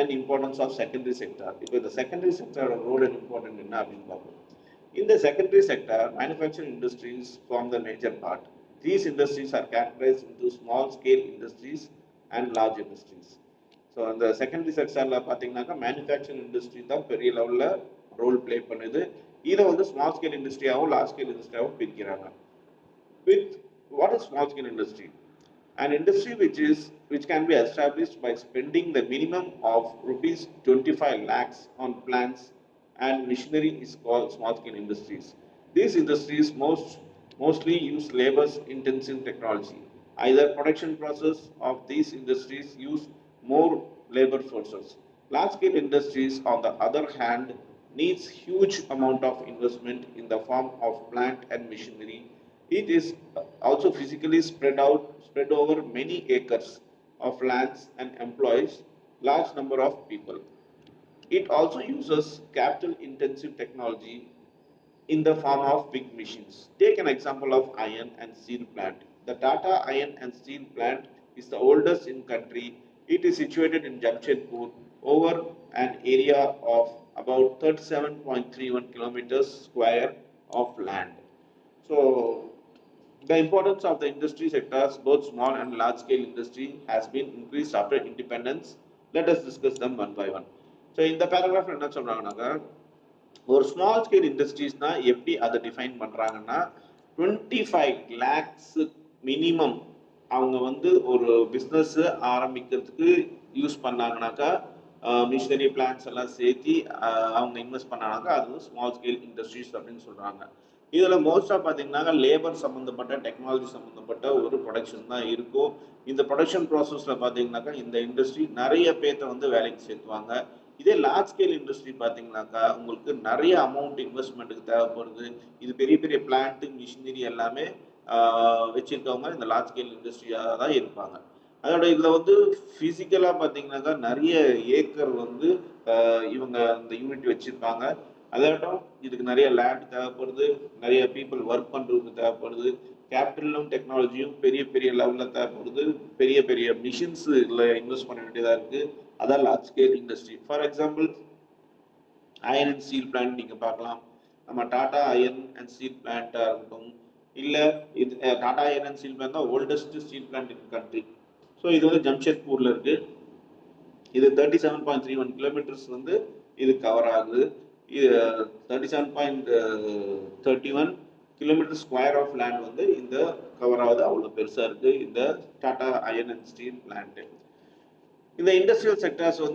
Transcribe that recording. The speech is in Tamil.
and importance of secondary sector. Because the secondary sector role and important in In the secondary sector, manufacturing industries form the major part. These industries are categorized into small scale industries and large industries. So in the secondary sector, manufacturing industry தான் பெரிய லெவல்ல ரோல் ப்ளே பண்ணுது. இதை வந்து ஸ்மால் ஸ்கேல் இண்டஸ்ட்ரியாகவும் லார்ஜ் ஸ்கேல் இண்டஸ்ட்ரியாகவும் பிரிக்கிறாங்க. With what is small scale industry? An industry which can be established by spending the minimum of rupees 25 lakhs on plants and machinery is called small scale industries. These industries mostly use labor intensive technology. Either production process of these industries use more labor forces. Large scale industries on the other hand needs huge amount of investment in the form of plant and machinery. It is also physically spread over many acres of lands and employs large number of people. It also uses capital intensive technology in the form of big machines. Take an example of iron and steel plant. The Tata Iron and Steel Plant is the oldest in country. It is situated in Jamshedpur over an area of about 37.31 kilometers square of land. So the importance of the industry sectors, both small and large scale industry, has been increased after independence. Let us discuss them one by one. So in the paragraph, என்ன சொல்றாங்கன்னாக்க ஒரு ஸ்மால் ஸ்கேல் இண்டஸ்ட்ரீஸ்னா எப்படி அதை டிஃபைன் பண்றாங்கன்னா 25 lakhs மினிமம் அவங்க வந்து ஒரு பிஸ்னஸ் ஆரம்பிக்கிறதுக்கு யூஸ் பண்ணாங்கனாக்கா மிஷினரி பிளான்ஸ் எல்லாம் சேர்த்து அவங்க இன்வெஸ்ட் பண்ணாங்கனாக்கா அது ஸ்மால் ஸ்கேல் இண்டஸ்ட்ரீஸ் அப்படின்னு சொல்றாங்க. இதில் மோஸ்ட்டாக பார்த்தீங்கன்னா லேபர் சம்மந்தப்பட்ட டெக்னாலஜி சம்மந்தப்பட்ட ஒரு ப்ரொடக்ஷன் தான் இருக்கும். இந்த ப்ரொடக்ஷன் ப்ராசஸில் பார்த்தீங்கன்னாக்கா இந்த இண்டஸ்ட்ரி நிறைய பேர்த்த வந்து வேலைக்கு சேர்த்துவாங்க. இதே லார்ஜ் ஸ்கேல் இண்டஸ்ட்ரி பார்த்தீங்கன்னாக்கா உங்களுக்கு நிறைய அமௌண்ட் இன்வெஸ்ட்மெண்ட்டுக்கு தேவைப்படுது. இது பெரிய பெரிய பிளான்ட்டு மிஷினரி எல்லாமே வச்சுருக்கவங்க இந்த லார்ஜ் ஸ்கேல் இண்டஸ்ட்ரியாக தான் இருப்பாங்க. அதோட இதில் வந்து ஃபிசிக்கலாக பார்த்தீங்கன்னாக்கா நிறைய ஏக்கர் வந்து இவங்க இந்த யூனிட் வச்சுருப்பாங்க. அதாட்டும் இதுக்கு நிறைய லேண்ட் தேவைப்படுது, நிறைய பீப்புள் ஒர்க் பண்ணுறதுக்கு தேவைப்படுது, கேபிட்டலும் டெக்னாலஜியும் பெரிய பெரிய லெவலில் தேவைப்படுது, பெரிய பெரிய மிஷின்ஸ் இதில் இன்வெஸ்ட் பண்ண வேண்டியதாக இருக்குது. அதான் large scale industry. For example iron and steel plant நீங்கள் பார்க்கலாம். நம்ம டாடா அயர்ன் அண்ட் ஸ்டீல் பிளான்ட்டாக இருக்கட்டும், இல்லை இது Tata iron and steel plant தான் oldest steel plant in country. So இது வந்து ஜம்ஷெட்பூரில் இருக்குது. இது 37.31 கிலோமீட்டர்ஸ் வந்து இது கவர் ஆகுது. இது 37.31 கிலோமீட்டர் ஸ்கொயர் ஆஃப் லேண்ட் வந்து இந்த கவர் ஆகுது. அவ்வளோ பெருசாக இருக்குது இந்த Tata iron and steel plant. இந்த இண்டஸ்ட்ரியல் செக்டர்ஸ் வந்து